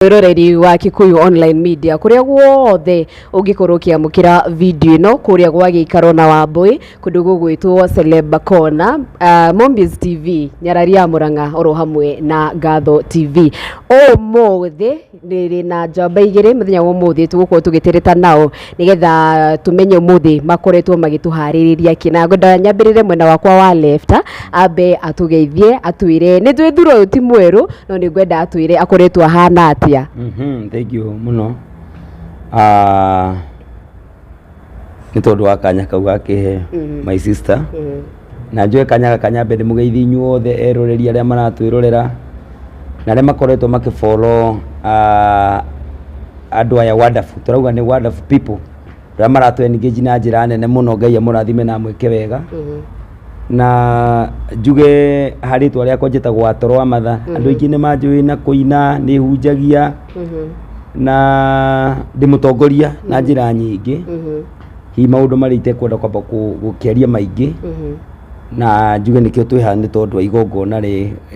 Roreri wa Kikuyu Online Media kuria guothe ungikorwo kiamukira video ino kuria gwa gikaro na Wambui kundu gugwitwo Celeb Corner, Mombies TV, Nyarari ya Murang'a oro hamwe na Ngatho TV. Omothe riri na njamba igiri muthenya wa umuthi tugukorwo tugitereta nao nigetha tumenye umuthi makoretwo magituhaririria kina ngwenda nyambirire mwena wakwa wa left ambe atugeithie atwire ni twithuro ti mweru no ni ngwenda atwire akoretwo ahana atia. Thank you muno. Ni tondu wa kanya kau gakihe my sister. Na njue kanya mbere mugeithi nyuothe eroreri aria maratwirorera na aria makoretwo makifollow andu aya wonderful, turauga ni wonderful people aria maratwe engage na njira nene muno. Ngai amurathime na mwike wega. Na njuge haritwa riakwa njitagwo Atoro Amatha. Andu aingi ni manjui na kuina ni hunjagia na ndi mutongoria na njira nyingi. Hi maundu mari itekwenda kwamba gukiaria maingi na njuge nikio twiha ni tondu wa igongona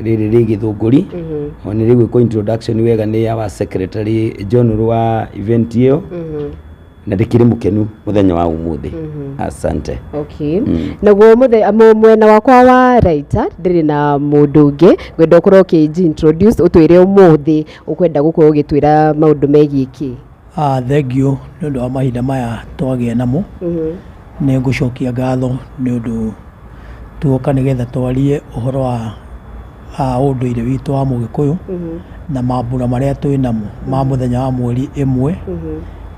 riri githunguri. Oni rigwikwo introduction wega ni our secretary John wa event iyo na ndikiri mukenu muthenya wa umuthi. Asante. Okay. Naguo mwena wakwa wa right ndiri na mundu ungi ngwenda ukorwo introduce utwire umuthi ukwenda gukorwo ugitwira maundu megiki. Thank you nundu wa mahinda maya twagie namo. Ni ngucokia ngatho nundu tuoka nigetha twarie uhoro wa unduire witu wa Mugikuyu na mambura maria twinamo ma muthenya wa mweri 1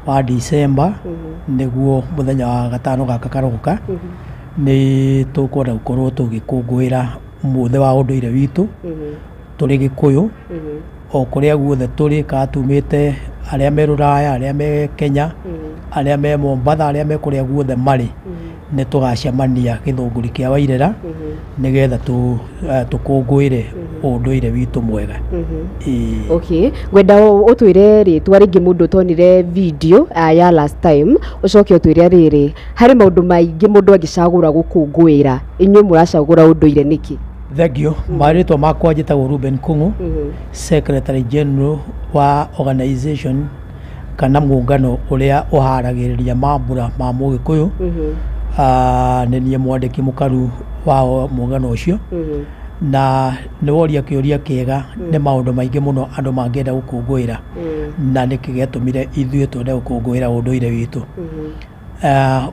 wa December niguo muthenya wa gatano gaka karoka. Ni tukwenda gukorwo tugikungwira muthe wa unduire witu turi Gikuyu o kuria guothe turi ka tumite aria me Ruraya, aria me Kenya, aria me Mombasa, aria me kuria guothe mari ni tugacemania githunguri kia Wairera nigetha tukungwire unduire witu mwega. Okay, ngwenda utwire ritwa ringi mundu tonire video ya last time ucoke utwire riri hari maundu maingi mundu angicagura gukungwira inyuĩ muracagura unduire niki? Thank you. Maritwa makwa njitagwo Ruben Kung'u, Secretary General wa organization kana muungano uria uharagiriria mambura ma Mugikuyu. Ni nie mwandiki mukaru wa muungano ucio na ni woria kiuria kiega ni maundu maingi muno andu mangienda gukungwira na niki giatumire ithuĩ twende gukungwira unduire witu.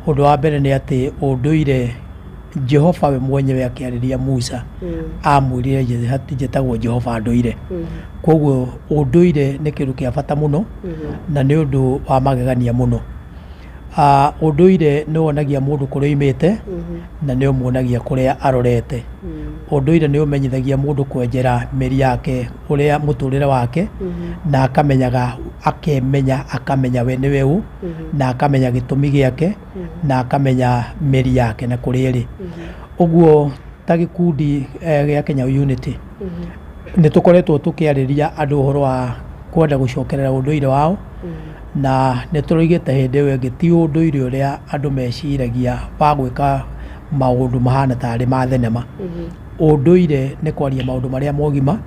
Undu wa mbere ni ati unduire Jehova we mwenyewe akiariria Musa amwirire njitagwo Jehova nduire. Koguo unduire ni kindu kia bata muno na ni undu wa magegania muno. Unduire ni wonagia mundu kuria imite na ni umuonagia kuria arorete. Unduire ni umenyithagia mundu kwenjera meri yake uria muturire wake na akamenya we niwe u na akamenya gitumi giake na akamenya meri yake na kuria iri. Uguo ta gikundi gia Kenya Unity ni tukoretwo tukiariria andu uhoro wa kwenda gucokerera unduire wao na ni turigite hindi ĩyo ĩngĩ ti unduire uria andu meciragia wa gwika maundu mahana tari ma thenema. Unduire ni kwaria maundu maria mogima,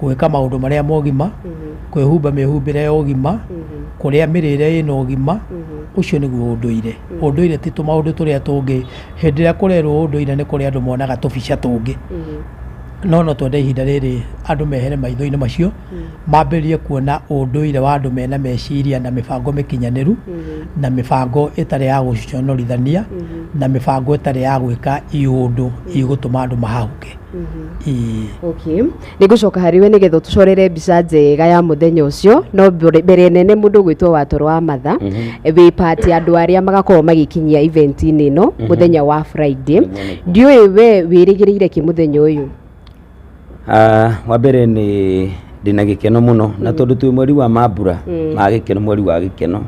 gwika maundu maria mogima, kwihumba mihumbire ya ugima, kuria mirire ina ugima. Ucio niguo unduire. Unduire ti tu maundu turia tungi hindi ria kurerwo unduire ni kuria andu monaga tubica tungi. No twende ihinda riri andu mehere maitho-ini macio mambirie kuona unduire wa andu mena meciria na mibango mikinyaniru na mibango itari ya guconorithania na mibango itari ya gwika iundu igutuma andu mahahuke. Okay, nigucoka hariwe nigetha tucorere mbica njega ya muthenya ucio no mbere nene mundu gwitwo Atoro Amatha wi party andu aria magakorwo magikinyia event-ini ino muthenya wa Friday. Ndiui we wirigirire ki muthenya uyu? Wa mbere ni ndina gikeno muno na tondu twi mweri wa mambura ma gikeno, mweri wa gikeno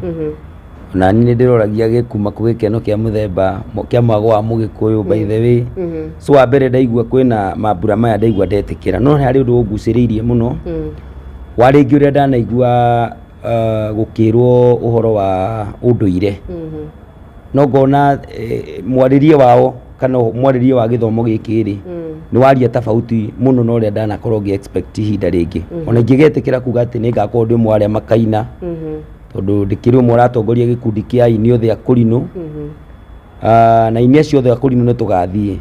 na ni ndiroragia gikuma ku gikeno kia muthemba kia mwago wa Mugikuyu by the way. So wa mbere ndaigua kwina mambura maya ndaigua ndetikira no hari undu unguciriirie muno wa ringi uria ndanaigua gukirwo uhoro wa unduire no ngona mwarĩrie wao kana mwarĩrie wa gĩthomo gĩkĩ rĩ nĩ waria tofauti mũno na ũrĩa ndanakorwo ngĩ expect ihinda rĩngĩ ona ingĩgetĩkĩra kuga atĩ nĩ ngakorwo ndĩ ũmwe arĩa makaina tondũ ndĩkĩrĩ ũmwe ũratongoria gĩkundi kĩa aini othe a kũrinũ na aini acio othe a kũrinũ nĩ tũgathiĩ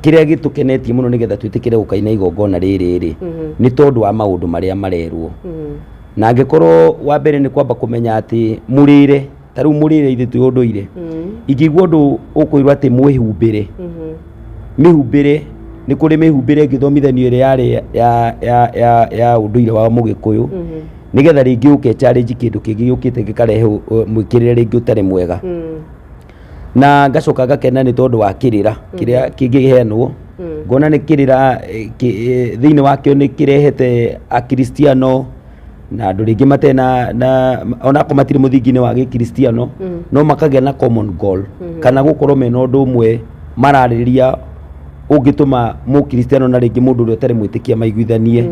kĩrĩa gĩtũkenetie mũno nĩgetha twĩtĩkĩre gũkaina igongona rĩrĩ rĩ nĩ tondũ wa maũndũ marĩa marerwo na angĩkorwo wa mbere nĩ kwamba kũmenya atĩ mũrĩre ta rĩu mũrĩre ithe twĩ ũndũire ingĩigua ũndũ ũkwĩrwo atĩ mwĩhumbĩre mĩhumbĩre nĩ kũrĩ mĩhumbĩre ĩngĩthomithanio ĩrĩa yarĩ ya ũndũire wa Mũgĩkũyũ nĩgetha rĩngĩ ũke challenge kĩndũ kĩngĩ gĩũkĩte gĩkarehe mwĩkĩrĩre rĩngĩ ũtarĩ mwega na ngacoka ngakena nĩ tondũ wa kĩrĩra kĩrĩa kĩngĩheanwo ngona nĩ kĩrĩra thĩinĩ wakĩo nĩ kĩrehete akristiano na andũ rĩngĩ matena onako matirĩ mũthingi-inĩ wa gĩkristiano no makagĩa na common goal kana gũkorwo mena ũndũ ũmwe mararĩrĩria ũngĩtũma mũkristiano na rĩngĩ mũndũ ũrĩa ũtarĩ mwĩtĩkia maiguithanie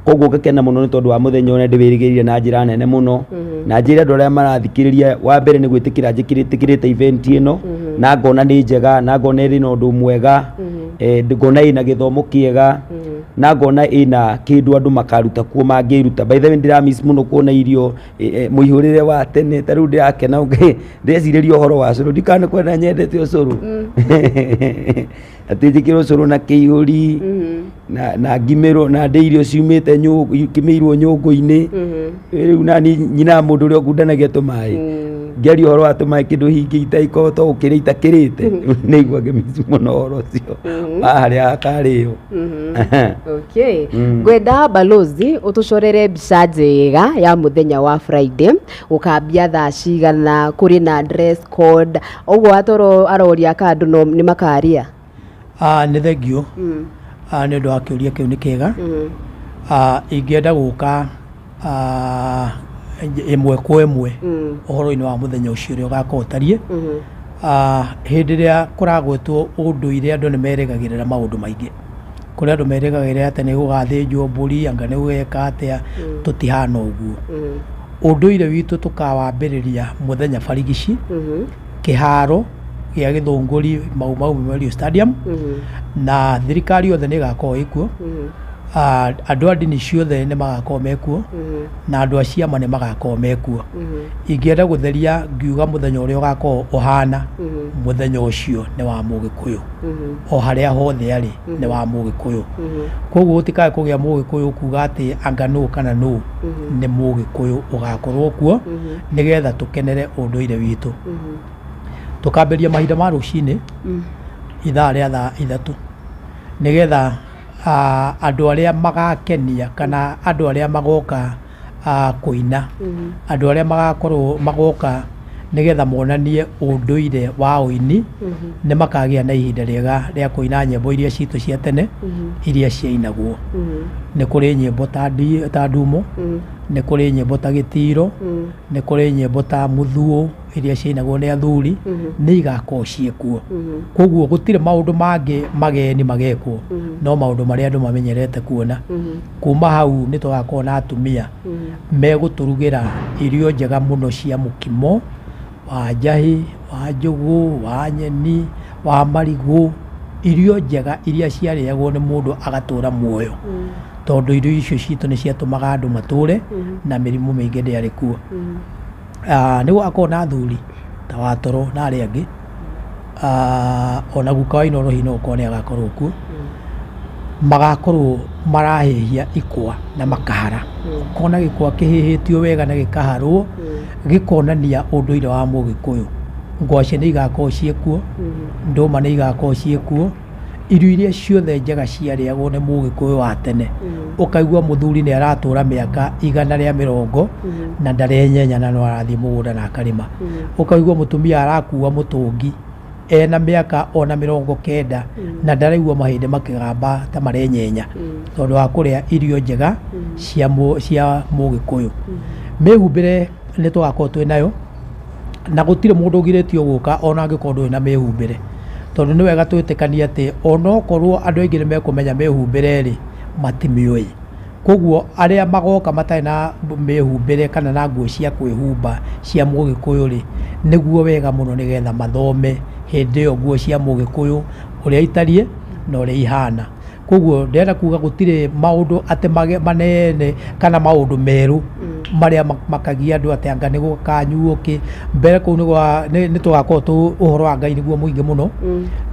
koguo ngakena mũno nĩ tondũ wa mũthenya ũrĩa ndĩwĩrĩgĩrĩire na njĩra nene mũno na njĩra andũ arĩa marathikĩrĩria wa mbere nĩ gwĩtĩkĩra njĩkĩrĩte event ĩno na ngona nĩ njega na ngona ĩrĩ na ũndũ mwega ngona ĩna gĩthomo kĩega na ngona ĩna kĩndũ andũ makaruta kuo mangĩruta by the way ndĩramiss mũno kuona irio mũihũrĩre wa tene ta rĩu ndĩrakena ndĩrecirĩria ũhoro wa cũrũ ndikana kwenda nyendete ũcũrũ atĩ njĩkĩrwo ũcũrũ na kĩihũri na ngimĩrwo na ndĩ irio ciumĩte ngimĩirwo nyũngũ-inĩ rĩu nani nyina mũndũ ũrĩa ũkundanagia tũmaĩ ngĩaria ũhoro wa tũmaĩ kĩndũ hingi itaikota gũkĩrĩa itakĩrĩte nĩ igua ngĩmiss mũno ũhoro ũcio harĩa hakarĩo okay ngwenda Balozi ũtũcorere mbica njega ya mũthenya wa Friday ũkambia thaa cigana kũrĩ na dress code ũguo atoro aroria ka andũ nĩ makaria nĩ thengio nĩ ũndũ wa kĩũria kĩu nĩ kĩega ingĩenda gũka ĩmwe kwa ĩmwe ũhoro-inĩ wa mũthenya ũcio ũrĩa ũgakorwo ũtariĩ hĩndĩ ĩrĩa kũragwetwo ũndũire andũ nĩ merĩgagĩrĩra maũndũ maingĩ kũrĩ andũ merĩgagĩrĩra atĩ nĩ gũgathĩnjwo mbũri anga nĩ gũgeka atĩa tũtihana ũguo ũndũire witũ tũkawambĩrĩria mũthenya barigici kĩharo gĩa Gĩthũngũri Mau Memorial Stadium na thirikari yothe nĩ ĩgakorwo ĩkuo andũ a ndini ciothe nĩ magakorwo mekuo na andũ a ciama nĩ magakorwo mekuo ingĩenda gũtheria ngiuga mũthenya ũrĩa ũgakorwo ũhana mũthenya ũcio nĩ wa Mũgĩkũyũ o harĩa hothe arĩ nĩ wa Mũgĩkũyũ koguo gũtikae kũgĩa Mũgĩkũyũ kuga atĩ anga nũ kana nũ nĩ Mũgĩkũyũ ũgakorwo kuo nĩgetha tũkenere ũndũire witũ tukambĩria mahinda ma rũcinĩ ithaa rĩa thaa 3 nĩgetha andũ arĩa magakenia kana andũ arĩa magoka kũina andũ arĩa magakorwo magoka nĩgetha monanie ũndũire wa ũini nĩ makagĩa na ihinda rĩega rĩa kũina nyĩmbo iria citũ cia tene iria ciainagwo nĩ kũrĩ nyĩmbo ta ndumo nĩ kũrĩ nyĩmbo ta gĩtiro nĩ kũrĩ nyĩmbo ta mũthuo iria ciainagwo nĩ athuri nĩ igakorwo ciĩkuo koguo gũtirĩ maũndũ mangĩ mageni magekwo no maũndũ marĩa andũ mamenyerete kuona kuma hau nĩ tũgakorwo na atumia megũtũrugĩra irio njega mũno cia mũkimo wa njahĩ wa njũgũ wa nyeni wa marigũ irio njega iria ciarĩagwo nĩ mũndũ agatũra muoyo tondũ irio icio citũ nĩ ciatũmaga andũ matũre na mĩrimũ mĩingĩ ndĩarĩ kuo nĩ gũgakorwo na athuri ta Watoro na arĩa angĩ ona guka wa Inooro Hihi no gũkorwo nĩ agakorwo kuo magakorwo marahĩhia ikwa na makahara ũkona gĩkwa kĩhĩhĩtio wega na gĩkaharwo gĩkonania ũndũire wa Mũgĩkũyũ ngwacĩ nĩ igakorwo ciĩkuo ndũma nĩ igakorwo ciĩkuo irio iria ciothe njega ciarĩagwo nĩ Mũgĩkũyũ wa tene ũkaigua mũthuri nĩ aratũra mĩaka 140 na ndarenyenya na no arathiĩ mũgũnda na akarĩma ũkaigua mũtumia arakua mũtũngi ena mĩaka ona 90 na ndaraigua mahĩndĩ makĩgamba ta marenyenya tondũ wa kũrĩa irio njega cia Mũgĩkũyũ mĩhumbĩre nĩ tũgakorwo twĩ nayo na gũtirĩ mũndũ ũgirĩtio gũka ona angĩkorwo ndũrĩ na mĩhumbĩre tondũ nĩ wega twĩtĩkanie atĩ ona okorwo andũ aingĩ nĩ mekũmenya mĩhumbĩre rĩ matimĩũĩ koguo aria magoka matarĩ na mĩhumbĩre kana na nguo cia kwĩhumba cia Mũgĩkũyũ rĩ nĩguo wega mũno nĩgetha mathome hĩndĩ ĩyo nguo cia Mũgĩkũyũ ũrĩa itariĩ na ũrĩa ihana. Koguo ndĩrenda kuga gũtirĩ maũndũ atĩ manene kana maũndũ merũ marĩa makagia andũ atĩ anga nĩ gũkanyuo kĩ mbere kũu nĩ tũgakorwo ũhoro wa Ngai nĩguo mũingĩ mũno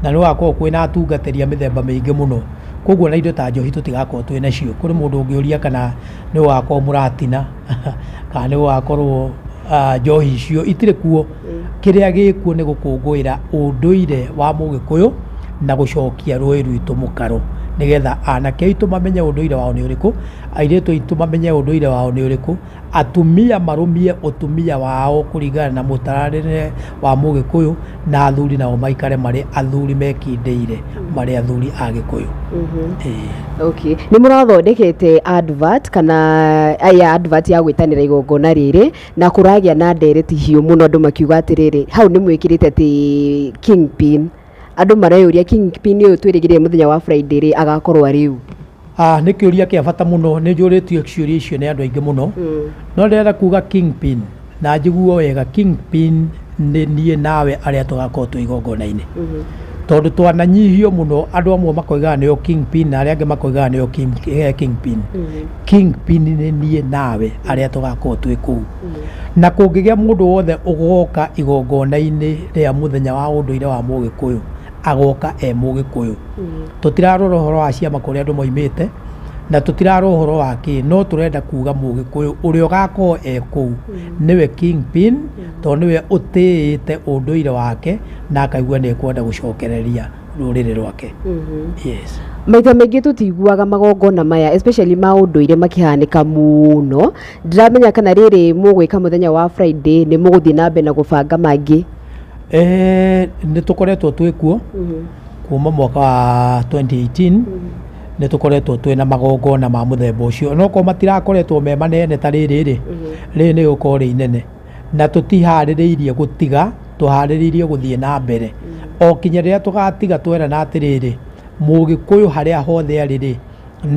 na nĩ gũgakorwo kwĩna atungatĩri a mĩthemba mĩingĩ mũno. Koguo na indo ta njohi tũtigakorwo twĩ nacio. Kũrĩ mũndũ ũngĩũria kana nĩ gũgakorwo mũratina kana nĩ gũgakorwo njohi icio itirĩ kuo. Kĩrĩa gĩkuo nĩ gũkũngũĩra ũndũire wa Mũgĩkũyũ na gũcokia rũĩ rwitũ mũkaro nĩgetha anake aitũ mamenye ũndũire wao nĩ ũrĩkũ, airĩtu aitũ mamenye ũndũire wao nĩ ũrĩkũ, atumia marũmie ũtumia wao kũringana na mũtaratara wa Mũgĩkũyũ na athuri nao maikare marĩ athuri mekindĩire marĩ athuri a Gĩkũyũ. Okay, nĩ mũrathondekete advert kana advert ya gwĩtanĩra igongona rĩrĩ na kũragĩa na ndereti hiũ mũno andũ makiuga atĩrĩrĩ hau nĩ mwĩkĩrĩte atĩ Kingpin andũ mareyũria Kingpin ũyũ twĩrĩgĩrĩre mũthenya wa Friday rĩ agakorwo arĩ u. Nĩ kĩũria kĩa bata mũno, nĩ njũrĩtio ciũria icio nĩ andũ aingĩ mũno. No ndĩrenda kuga Kingpin na njiguo wega Kingpin nĩ niĩ nawe arĩa tũgakorwo twĩ igongona-inĩ. Tondũ twananyihio mũno andũ amwe makoigaga nĩo Kingpin na arĩa angĩ makoigaga nĩo Kingpin. Kingpin nĩ niĩ nawe arĩa tũgakorwo twĩ kũu. Na kũngĩgĩa mũndũ wothe ũgoka igongona-inĩ rĩa mũthenya wa ũndũire wa Mũgĩkũyũ agoka Mũgĩkũyũ. Tũtirarora ũhoro wa ciama kũrĩa andũ moimĩte na tũtirarora ũhoro wa kĩ, no tũrenda kuga Mũgĩkũyũ ũrĩa ũgakorwo kũu nĩwe Kingpin tondũ nĩwe ũtĩĩte ũndũire wake na akaigua nĩ ekwenda gũcokereria rũrĩrĩ rwake. Yes. Maita maingĩ tũtiguaga magongona maya especially ma ũndũire makĩhanĩka mũno. Ndiramenya kana rĩrĩ mũgwĩka mũthenya wa Friday nĩ mũgũthiĩ na mbere na gũbanga mangĩ. Nĩ tũkoretwo twĩ kuo kuma mwaka wa 2018 nĩ tũkoretwo twĩ na magongona ma mũthemba ũcio no ko matirakoretwo me manene ta rĩrĩ rĩ nĩ gũkorwo rĩ inene na tũtiharĩrĩirie gũtiga, tũharĩrĩirie gũthiĩ na mbere o kinya rĩrĩa tũgatiga twerana atĩrĩrĩ Mũgĩkũyũ harĩa hothe arĩ rĩ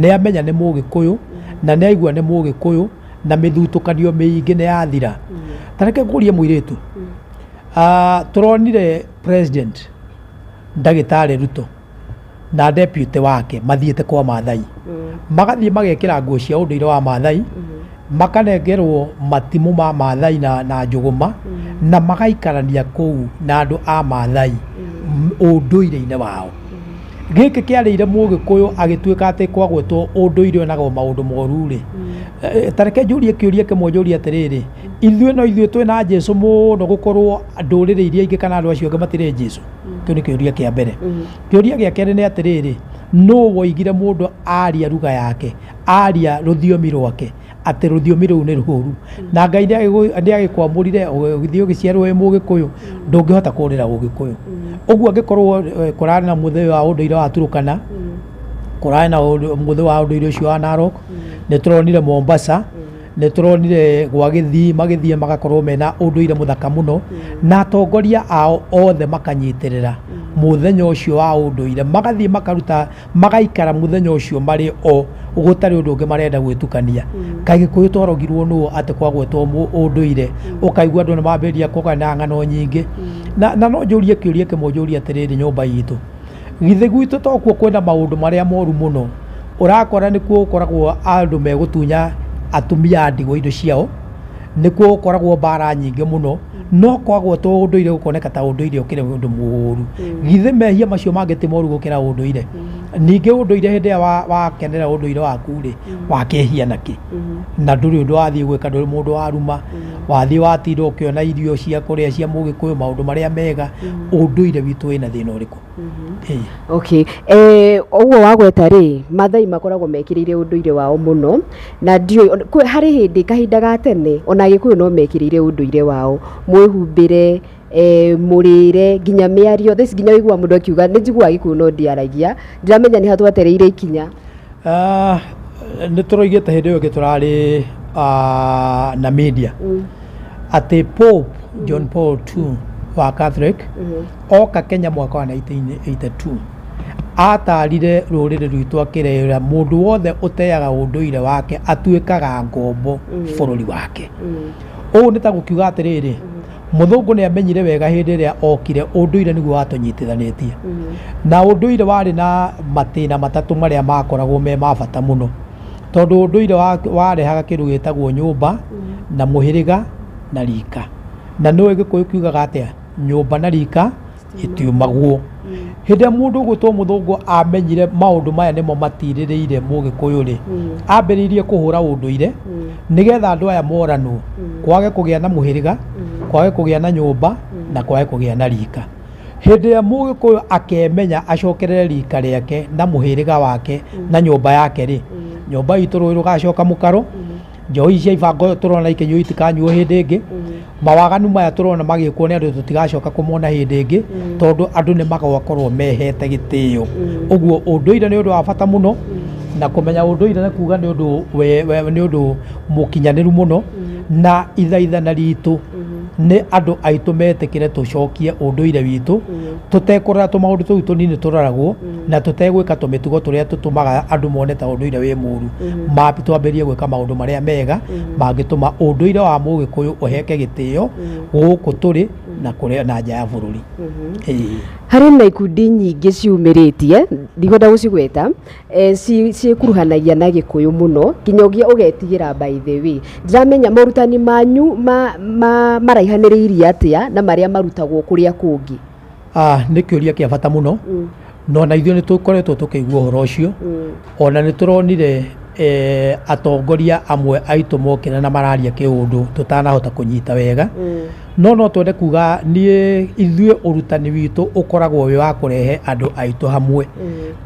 nĩ amenya nĩ Mũgĩkũyũ na nĩ aigua nĩ Mũgĩkũyũ na mĩthutũkanio mĩingĩ nĩ yathira. Tareke ngũrie mũirĩtu, tũronire president Ndagĩtarĩ Ruto na deputy wake mathiĩte kwa Maathai magathiĩ magekĩra nguo cia ũndũire wa Maathai makanengerwo matimũ ma Maathai na njũgũma na magaikarania kũu na andũ a Maathai ũndũire-inĩ wao. Gĩkĩ kĩarĩire Mũgĩkũyũ agĩtuĩka atĩ kwagwetwo ũndũire onago maũndũ moru rĩ. Tareke njũrie kĩũria kĩmwe njũrie atĩrĩrĩ ithuĩ twĩ na Jesũ mũno gũkorwo ndũrĩrĩ iria ingĩ kana andũ acio angĩ matirĩ Jesũ. Kĩu nĩ kĩũria kĩa mbere. Kĩũria gĩa kerĩ nĩ atĩrĩrĩ nũ woigire mũndũ aria lugha yake aria rũthiomi rwake atĩ rũthiomi rũu nĩ rũhũru na Ngai nĩagĩkwamũrire ũgĩthiĩ ũgĩciarwo wĩ Mũgĩkũyũ ndũngĩhota kũrĩra Ũgĩkũyũ. Ũguo angĩkorwo kũrarĩ na mũthenya wa ũndũire wa Turukana, kũrarĩ na mũthenya wa ũndũire ũcio wa Narok, nĩ tũronire Mombasa, nĩ tũronire gwa Gĩthii magĩthiĩ magakorwo mena ũndũire mũthaka mũno na atongoria ao othe makanyitĩrĩra mũthenya ũcio wa ũndũire magathiĩ makaruta magaikara mũthenya ũcio marĩ o gũtarĩ ũndũ ũngĩ marenda gwĩtukania. Kaĩ Gĩkũyũ twarogirwo nũũ atĩ kwagwetwo ũndũire ũkaigua andũ nĩ mambĩrĩria kũgaya na ng'ano nyingĩ. Na no njũrie kĩũria kĩmwe njũrie atĩrĩrĩ nyũmba itũ githĩ gwitũ tokuo kwĩna maũndũ marĩa moru mũno ũrakora nĩkuo ũkoragwo andũ megũtunya atumia a ndigwa indo ciao, nĩkuo ũkoragwo mbara nyingĩ mũno no kwagwetwo ũndũire gũkoneka ta ũndũire ũkĩrĩ ũndũ mũũru. Githĩ mehia macio mangĩ ti moru gũkĩra ũndũire? Ningĩ ũndũire hĩndĩ ĩrĩa wakenera ũndũire waku rĩ wakehia nakĩ na ndũrĩ ũndũ wathiĩ gwĩka, ndũrĩ mũndũ waruma, wathiĩ watinda ũkĩona irio cia kũrĩa cia Mũgĩkũyũ maũndũ marĩa mega, ũndũire witũ wĩna thĩna ũrĩkũ? Okay, ũguo wagweta rĩ Maathai makoragwo mekĩrĩire ũndũire wao mũno na ndiũĩ harĩ hĩndĩ kahinda ga tene ona Gĩkũyũ no mekĩrĩire ũndũire wao mwĩhumbĩre mũrĩre nginya mĩario thaa ici nginya wĩigua mũndũ akiuga nĩ njiguaga Gĩkũyũ no ndiaragia ndiramenya nĩ hatwetereire ikinya. Nĩ tũroigĩte hĩndĩ ĩyo ĩngĩ tũrarĩ na media atĩ Pope John Paul II wa Catholic oka Kenya mwaka wa 1982 atarire rũrĩrĩ rwitũ akĩrera mũndũ wothe ũteaga ũndũire wake atuĩkaga ngombo bũrũri wake. Ũũ nĩ ta gũkiuga atĩrĩrĩ, mũthũngũ nĩ amenyire wega hĩndĩ ĩrĩa okire ũndũire nĩguo watũnyitithanĩtie, na ũndũire warĩ na matĩna matatũ marĩa makoragwo me ma bata mũno, tondũ ũndũire warehaga kĩndũ gĩtagwo nyũmba na mũhĩrĩga na rika, na nĩwe Gĩkũyũ kiugaga atĩa, nyũmba na rika itiumagwo. Hĩndĩ ĩrĩa mũndũ ũgwĩtwo mũthũngũ amenyire maũndũ maya nĩmo matirĩrĩire Mũgĩkũyũ-rĩ, ambĩrĩirie kũhũra ũndũire nĩgetha andũ aya moranwo, kwage kũgĩa na mũhĩrĩga, kwage kũgĩa na nyũmba na kwage kũgĩa na rika. Hĩndĩ ĩrĩa Mũgĩkũyũ akemenya acokerere rika rĩake na mũhĩrĩga wake na nyũmba yake-rĩ, nyũmba itũ rũĩ rũgacoka mũkaro, njohi cia ibango tũrona ikĩnyuo itikanyuo hĩndĩ ĩngĩ, mawaganu maya tũrona magĩkwo nĩ andũ tũtigacoka kũmona hĩndĩ ĩngĩ, tondũ andũ nĩ magakorwo mehete gĩtĩo. Ũguo ũndũire nĩ ũndũ wa bata mũno, na kũmenya ũndũire nĩ kuga nĩ ũndũ mũkinyanĩru mũno, na ithaithana ritũ nĩ andũ aitũ metĩkĩre tũcokie ũndũire witũ, tũtekũrora tũmaũndũ tũu tũnini tũroragwo, na tũtegwĩka tũmĩtugo tũrĩa tũtũmaga andũ mone ta ũndũire wĩ mũru. Mapi twambĩrĩrie gwĩka maũndũ marĩa mega mangĩtũma ũndũire wa Mũgĩkũyũ ũheke gĩtĩo gũkũ tũrĩ na nja ya bũrũri. Harĩ na ikundi nyingĩ ciumĩrĩtie, ndigwenda gũcigweta, ciĩkuruhanagia na Gĩkũyũ mũno, nginyagia ũgetigĩra by the way. Ndiramenya morutani manyu maraihanĩrĩirie atĩa na marĩa marutagwo kũrĩa kũngĩ? Nĩ kĩũria kĩa bata mũno, no na ithuĩ nĩ tũkoretwo tũkĩigua ũhoro ũcio, ona nĩ tũronire atongoria amwe aitũ mokĩra na mararia kĩũndũ tũtanahota kũnyita wega, no twende kuga niĩ ithuĩ ũrutani witũ ũkoragwo wĩ wa kũrehe andũ aitũ hamwe.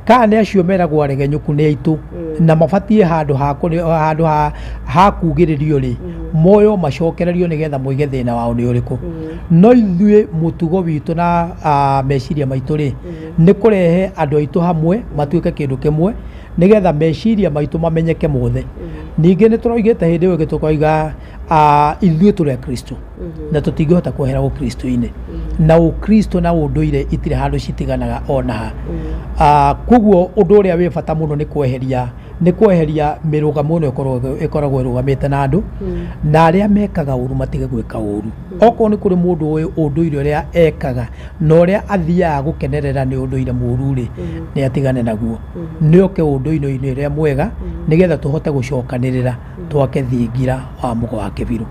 Kana nĩ acio meragwo aregenyũku nĩ aitũ na mabatiĩ handũ ha kugĩrĩrio-rĩ, moyo macokererio nĩgetha moige thĩna wao nĩ ũrĩkũ. No ithuĩ mũtugo witũ na meciria maitũ-rĩ, nĩ kũrehe andũ aitũ hamwe matuĩke kĩndũ kĩmwe, nĩgetha meciria maitũ mamenyeke mothe. Ningĩ nĩ tũroigĩte hĩndĩ ĩyo tũkoiga ithuĩ tũrĩ Akristo na tũtingĩhota kwehera Ũkristo-inĩ, na Ũkristo na ũndũire itirĩ handũ citiganaga ona ha. Koguo ũndũ ũrĩa wĩ bata mũno nĩ kweheria mĩrũgamo ĩno ĩkoragwo ĩrũgamĩte na andũ, na arĩa mekaga ũru matige gwĩka ũru. Okorwo nĩ kũrĩ mũndũ ũyũ ũndũire ũrĩa ekaga na ũrĩa athiaga gũkenerera nĩ ũndũire mũru-rĩ, nĩ atigane naguo, nĩoke ũndũire-inĩ ũrĩa mwega, nĩgetha tũhote gũcokanĩrĩra twake thingira wa mũgo wa Kĩbirũ.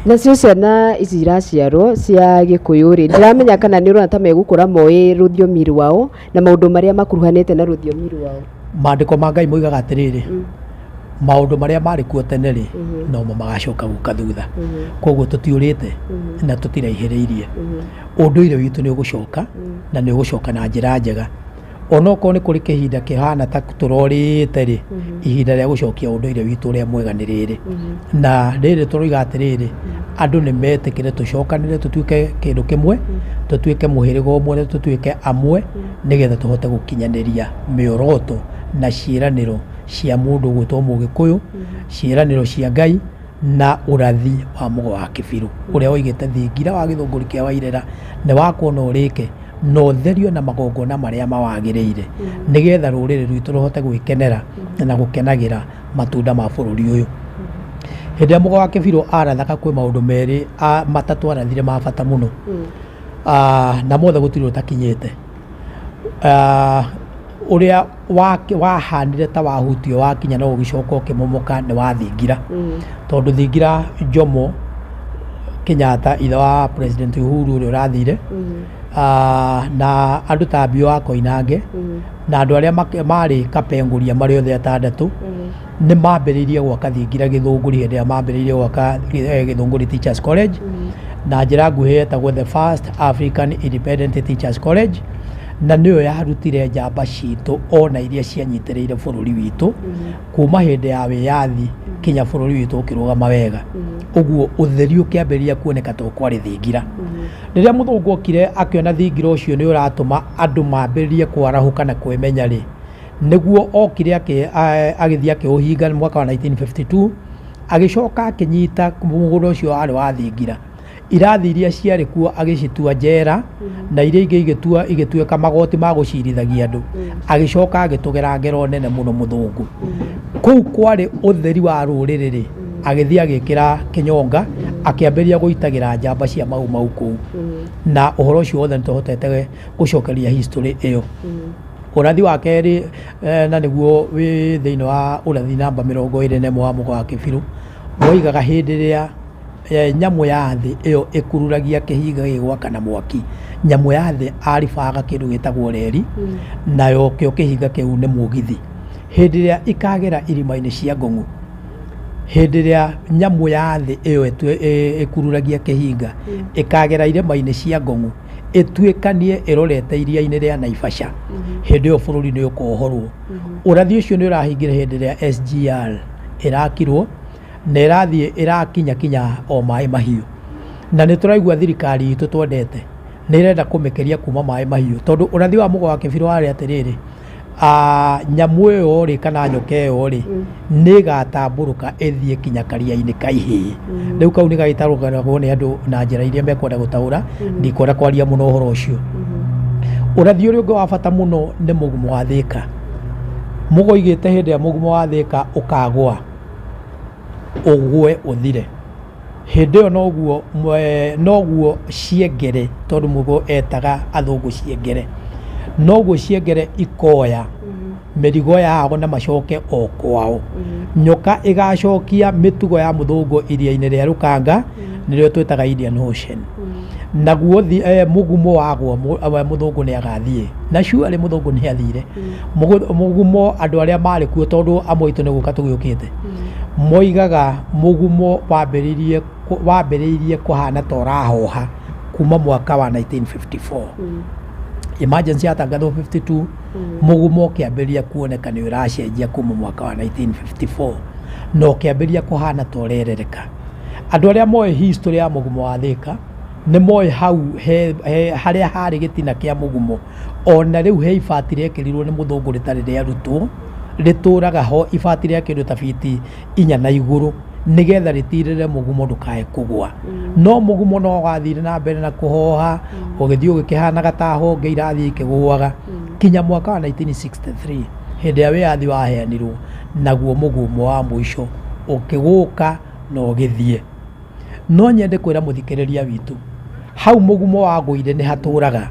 Nacio ciana ici iraciarwo cia Gĩkũyũ-rĩ, ndiramenya kana nĩ ũrona ta megũkũra moĩ rũthiomi rwao na maũndũ marĩa makuruhanĩte na rũthiomi rwao. Maandĩko ma Ngai moigaga atĩrĩrĩ, maũndũ marĩa marĩ kuo tene-rĩ, nomo magacoka gũka thutha. Koguo tũtiũrĩte na tũtiraihĩrĩirie. Ũndũire witũ nĩ ũgũcoka na nĩ ũgũcoka na njĩra njega. Onokorwo nĩ kũrĩ kĩhinda kĩhana ta tũrorĩte-rĩ, ihinda rĩa gũcokia ũndũire witũ ũrĩa mwega nĩ rĩrĩ. Na rĩrĩ tũroiga atĩrĩrĩ, andũ nĩ metĩkĩre tũcokanĩre tũtuĩke kĩndũ kĩmwe, tũtuĩke mũhĩrĩga ũmwe, tũtuĩke amwe, nĩgetha tũhote gũkinyanĩria mĩoroto na ciĩranĩro cia mũndũ ũgwĩtwo Mũgĩkũyũ, ciĩranĩro cia Ngai na ũrathi wa mũgo wa Kĩbirũ, ũrĩa woigĩte thingira wa gĩthũngũri kĩa Wairera nĩ wakuona ũrĩke na ũtherio na magongona marĩa mawagĩrĩire, nĩgetha rũrĩrĩ rwitũ rũhote gwĩkenera na gũkenagĩra matunda ma bũrũri ũyũ. Hĩndĩ ĩrĩa mũgo wa Kĩbirũ arathaka kwĩ maũndũ merĩ matatũ arathire ma bata mũno, na mothe gũtirĩ ũtakinyĩte. Ũrĩa wahanire ta wahutio wakinya no ũgĩcoka ũkĩmomoka nĩ wa thingira, tondũ thingira Jomo Kenyatta ithe wa President Uhuru ũrĩa ũrathire, na andũ ta Bio wa Koinange na andũ arĩa marĩ Kapenguria marĩ othe atandatũ, nĩ mambĩrĩirie gwaka thingira Gĩthũngũri hĩndĩ ĩrĩa mambĩrĩirie gwaka Gĩthũngũri Teachers College, na njĩra nguhĩ yetagwo the first African Independent Teachers College, na nĩyo yarutire njamba citũ ona iria cianyitĩrĩire bũrũri witũ kuma hĩndĩ ya wĩyathi kinya bũrũri witũ ũkĩrũgama wega. Ũguo ũtheri ũkĩambĩrĩria kuoneka to kwarĩ thingira. Rĩrĩa mũthũngũ okire akĩona thingira ũcio nĩ ũratũma andũ mambĩrĩrie kwarahũka na kwĩmenya-rĩ, nĩguo okire agĩthiĩ akĩũhinga mwaka wa 1952, agĩcoka akĩnyita mũgũnda ũcio warĩ wa thingira. irathi iria ciarĩ kuo agĩcitua njera na iria ingĩ igĩtuĩka magoti ma gũcirithagia andũ agĩcoka agĩtũgera ngero nene mũno mũthũngũ kũu kwarĩ ũtheri wa rũrĩrĩ agĩthiĩ agĩkĩra kĩnyonga akĩambĩrĩria gũitagĩra njamba cia mau kũu na ũhoro ũcio wothe nĩtũhotete gũcokeria history ĩyo. Ũrathi wa kerĩ na nĩguo wĩ thĩinĩ wa ũrathi namba 21 wa mũgo wa Kĩbirũ woigaga hĩndĩ ĩrĩa nyamũ ya thĩ ĩyo ĩkururagia kĩhinga gĩgwakana mwaki, nyamũ ya thĩ aribaga kĩndũ gĩtagwo reri nayo kĩo kĩhinga kĩu nĩ mũgithi. Hĩndĩ ĩrĩa ikagera irima-inĩ cia Ngong'u, hĩndĩ ĩrĩa nyamũ ya thĩ ĩyo ĩkururagia kĩhinga ikagera irima-inĩ cia Ngong'u ĩtuĩkanie ĩrorete iria-inĩ rĩa Naivasha, hĩndĩ ĩyo bũrũri nĩ ũkohorwo. Ũrathi ũcio nĩ ũrahingire hĩndĩ ĩrĩa SGR ĩrakirwo na ĩrathiĩ ĩrakinya o maĩ mahiũ, na nĩ tũraigua thirikari itũ twendete nĩ ĩrenda kũmĩkeria kuma maĩ mahiũ, tondũ ũrathi wa mũgo wa Kĩbirũ warĩ atĩrĩrĩ, nyamũ ĩyo rĩ kana nyoka ĩyo rĩ nĩ ĩgatambũrũka ĩthiĩ kinya karia-inĩ ka ihĩĩ. Rĩu kau nĩ gagĩtarũragwo nĩ andũ na njĩra iria mekwenda gũtaũra, ndikwenda kwaria mũno ũhoro ũcio. Ũrathi ũrĩa ũngĩ wa bata mũno nĩ mũgumo wa Thĩka. Mũgo igĩte hĩndĩ ya mũgumo wa Thĩka ũkagwa ũgwe ũthire, hĩndĩ ĩyo noguo ciengere, tondũ mũgo etaga athũngũ ciengere, noguo ciengere ikoya mĩrigo yao na macoke o kwao. Nyoka ĩgacokia mĩtugo ya mũthũngũ iria-inĩ rĩa Rũkanga nĩrĩo twĩtaga Indian Ocean. Naguo mũgumo wagwo mũthũngũ nĩ agathiĩ, na surely mũthũngũ nĩ athire. Mũgumo andũ arĩa marĩ kuo, tondũ amwe aitũ nĩ gũka tũgĩũkĩte, moigaga mũgumo wambĩrĩirie kũhana ta ũrahoha kuma mwaka wa 1954. Emergency yatangathwo 52, mũgumo ũkĩambĩrĩria kuoneka nĩ ũracenjia kuma mwaka wa 1954 na ũkĩambĩrĩria kũhana ta ũrerereka. Andũ arĩa moĩ history ya mũgumo wa Thĩka nĩ moĩ hau harĩa harĩ gĩtina kĩa mũgumo, ona rĩu he ibati rĩekĩrirwo nĩ mũthũngũ rĩtarĩ rĩarutwo, rĩtũraga ho ibati rĩa kĩndũ ta biti 4 na igũrũ, nĩgetha rĩtirĩre mũgumo ndũkae kũgwa. No mũgumo no wathire na mbere na kũhoha, ũgĩthiĩ ũgĩkĩhanaga ta honge irathiĩ ikĩgũaga kinya mwaka wa 1963 hĩndĩ ya wĩyathi waheanirwo, naguo mũgumo wa mũico ũkĩgũka na ũgĩthiĩ. No nyende kwĩra mũthikĩrĩria witũ, hau mũgumo wagũire nĩ hatũraga,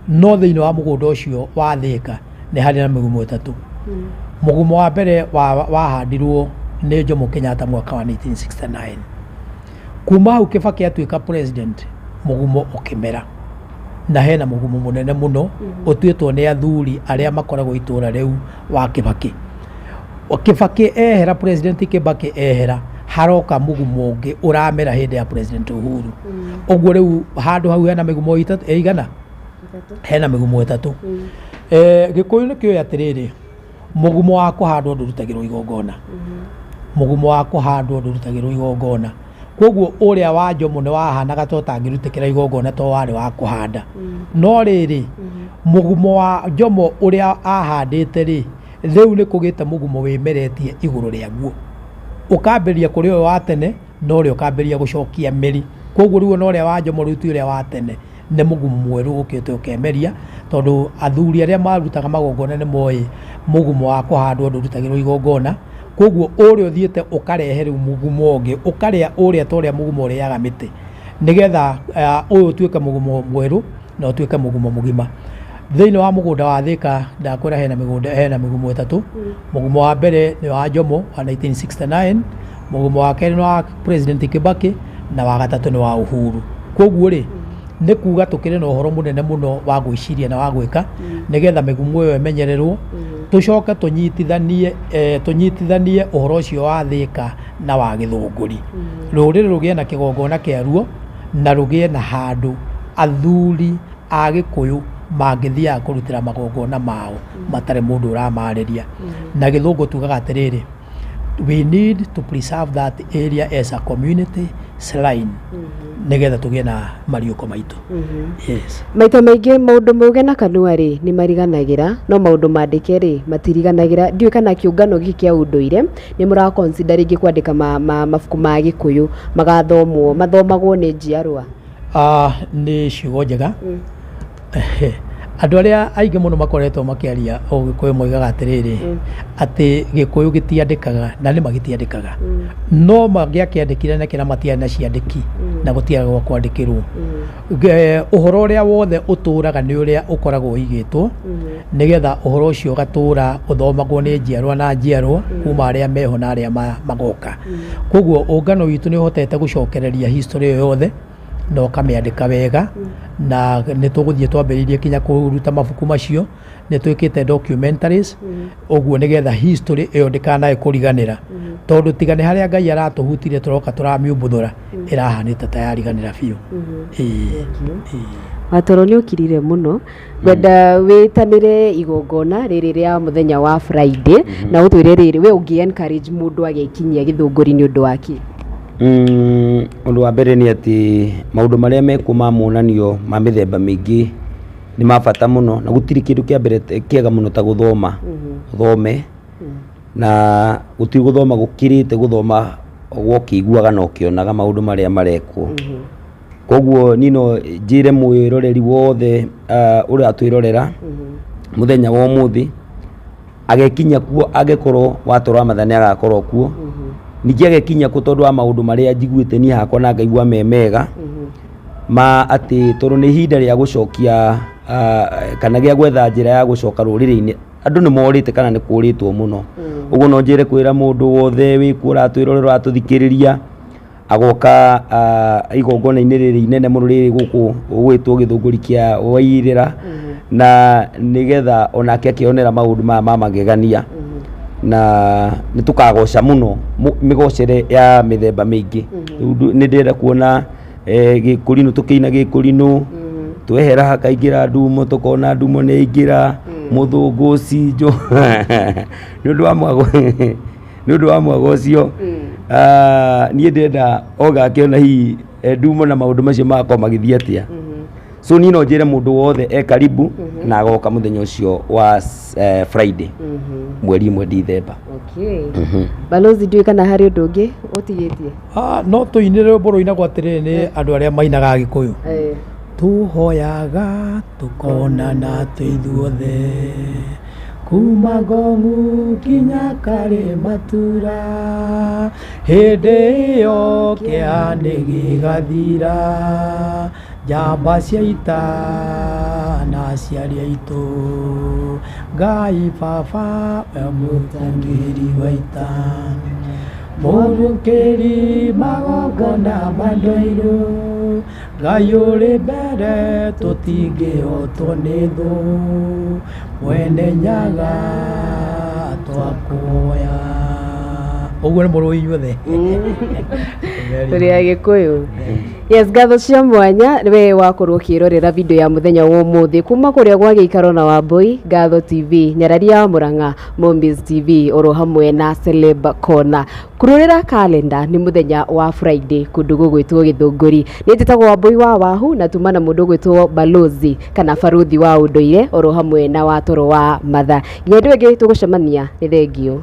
no thĩinĩ wa mũgũnda ũcio wa Thĩka nĩ harĩ na mĩgumo ĩtatũ. Mũgumo wa mbere wahandirwo nĩ Jomo Kenyatta mwaka wa 1969. Kuma hau Kibaki atuĩka president, mũgumo ũkĩmera, na hena mũgumo mũnene mũno ũtuĩtwo nĩ athuri arĩa makoragwo itũra rĩu wa Kibaki. Kibaki ehera, president Kibaki ehera, haroka mũgumo ũngĩ ũramera hĩndĩ ya president Uhuru. Ũguo rĩu handũ hau hena mĩgumo ĩigana, hena mĩgumo ĩtatũ. Gĩkũyũ nĩ kĩoĩ atĩrĩrĩ, mũgumo wa kũhandwo ndũrutagĩrwo igongona, mũgumo wa kũhandwo ndũrutagĩrwo igongona. Koguo ũrĩa wa Jomo nĩ wahanaga to tangĩrutĩkĩra igongona to warĩ wa kũhanda. No rĩrĩ mũgumo wa Jomo ũrĩa ahandĩte rĩ, rĩu nĩ kũgĩte mũgumo wĩmeretie igũrũ rĩaguo, ũkambĩrĩria kũrĩ ũyũ wa tene no ũrĩa ũkambĩrĩria gũcokia mĩri. Koguo rĩu no ũrĩa wa Jomo rĩu ti ũrĩa wa tene, nĩ mũgumo mwerũ ũkĩte ũkemeria, tondũ athuri arĩa marutaga magongona nĩ moĩ mũgumo wa kũhandwo ndũrutagĩrwo igongona. Koguo ũrĩa ũthiĩte ũkarehe rĩu mũgumo ũngĩ, ũkarĩa ũrĩa ta ũrĩa mũgumo ũrĩaga mĩtĩ, nĩgetha ũyũ ũtuĩke mũgumo mwerũ na ũtuĩke mũgumo mũgima. Thĩinĩ wa mũgũnda wa Thĩka ndakwĩra hena mĩgumo ĩtatũ. Mũgumo wa mbere nĩ wa Jomo wa 1969, mũgumo wa kerĩ nĩ wa president Kibaki, na wa gatatũ nĩ wa Uhuru. Koguo rĩ nĩ kuga tũkĩrĩ na ũhoro mũnene mũno wa gwĩciria na wa gwĩka, nĩgetha mĩgumo ĩyo ĩmenyererwo, tũcoke tũnyitithanie ũhoro ũcio wa Thĩka na wa Gĩthũngũri. Rũrĩrĩ rũgĩe na kĩgongona kĩaruo na rũgĩe na handũ athuri a Gĩkũyũ mangĩthiaga kũrutĩra magongona mao matarĩ mũndũ ũramarĩria. Na Gĩthũngũ tugaga atĩrĩrĩ, we need to preserve that area as a community shrine, nĩgetha tũgĩe na mariũko maitũ. Yes. Maita maingĩ maũndũ mauge na kanua rĩ nĩ mariganagĩra, no maũndũ mandĩke rĩ matiriganagĩra. Ndiũĩ kana kĩũngano gĩkĩ kĩa ũndũire nĩ mũra consider rĩngĩ kwandĩka mabuku ma Gĩkũyũ magathomwo, mathomagwo nĩ njiarwa? nĩ ciugo njega andũ arĩa aingĩ mũno makoretwo makĩaria Ũgĩkũyũ moigaga atĩrĩrĩ atĩ Gĩkũyũ gĩtiandĩkaga na nĩ magĩtiandĩkaga no mangĩakĩandĩkire na kĩra matiarĩ na ciandĩki na gũtiarĩ gwa kwandĩkĩrwo ũhoro ũrĩa wothe ũtũraga nĩ ũrĩa ũkoragwo ũigĩtwo nĩgetha ũhoro ũcio ũgatũra ũthomagwo nĩ njiarwa na njiarwa kuma arĩa meho na arĩa magoka koguo ũngano witũ nĩ ũhotete gũcokereria history ĩyo yothe na ũkamĩandĩka wega na nĩ tũgũthiĩ twambĩrĩirie kinya kũruta mabuku macio nĩ twĩkĩte documentaries ũguo nĩgetha history ĩyo ndĩkanae kũriganĩra tondũ tiga nĩ harĩa Ngai aratũhutire tũroka tũramĩũmbũthũra ĩrahanĩte ta yariganĩra biũ. Watoro nĩ ũkirire mũno wenda wĩtanĩre igongona rĩrĩ rĩa mũthenya wa Friday na ũtwĩre rĩrĩ we ũngĩ encourage mũndũ agĩkinyia Gĩthũngũri nĩ ũndũ wake. Ũndũ wa mbere nĩ atĩ maũndũ marĩa mekuma monanio ma mĩthemba mĩingĩ nĩ ma bata mũno na gũtirĩ kĩndũ kĩa mbere kĩega mũno ta gũthoma ũthome na gũtirĩ gũthoma gũkirĩte gũthoma gũkĩiguaga na ũkĩonaga maũndũ marĩa marekwo koguo nino njĩre mwĩroreri wothe ũrĩa atwĩrorera mũthenya wa ũmũthĩ agekinya kuo angĩkorwo watoro Ramadhan agakorwo kuo ningĩ agekinya kuo tondũ wa maũndũ marĩa njiguĩte niĩ hakwa na ngaigua mega ma atĩ tondũ nĩ ihinda rĩa gũcokia kana gĩa gwetha njĩra ya gũcoka rũrĩrĩ-inĩ andũ nĩ morĩte kana nĩ kũrĩtwo mũno ũguo no njĩre kwĩra mũndũ wothe wĩkuo ũratwĩrorera ũratũthikĩrĩria agoka igongona-inĩ rĩrĩ inene mũno rĩrĩ gũkũ gwĩtwo Gĩthũngũri kĩa Wairĩra na nĩgetha onake akĩonera maũndũ ma magegania na nĩ tũkagoca mũno mĩgocere ya mĩthemba mĩingĩ nĩ ndĩrenda kuona Gĩkũrinũ tũkĩina Gĩkũrinũ twehera hakaingĩra ndumo tũkona ndumo nĩ ingĩra mũthũngũ cinjo nĩ ũndũ wa mwago ũcio niĩ ndĩrenda ogakĩona hihi ndumo na maũndũ macio magakorwo magĩthiĩ atĩa so niĩ no njĩre mũndũ wothe karibu na agoka mũthenya ũcio wa Friday mweri 1 December. Balozi ndiũĩ kana harĩ ũndũ ũngĩ ũtigĩtie no tũinĩre rwĩmbo rũinagwo atĩrĩrĩ nĩ andũ arĩa mainaga Gĩkũyũ tũhoyaga tũkonana twĩithuothe kuma Ngong'u kinya Karĩmatura hĩndĩ ĩyo kĩeha nĩ gĩgathira njamba cia ita na aciari aitũ Ngai Baba we mũtangĩri wa ita mũrũkĩri magongona mandũirũ Ngai ũrĩ mbere tũtingĩhotwo nĩ thũ mwene nyaga twakuoya ũguo nĩ mũrũ inyuothe tũrĩ Agĩkũyũ. Yes, ngatho cia mwanya we wakorwo ũkĩrorera video ya mũthenya wa ũmũthĩ kuma kũrĩa gwa Gĩikaro na Wambui, Ngatho TV, Nyararia Mũrang'a, Mombies TV oro hamwe na Celeb Corner. Kurorera kalenda nĩ mũthenya wa Friday kũndũ gũgwĩtwo Gĩthũngũri. Nĩ njĩtagwo Wambui wa Wahu na tuma na mũndũ gwĩtwo Balozi kana Baruthi wa ũndũire oro hamwe na watoro wa matha. Nyendwe ngĩ tũgũcemania nĩ thengio.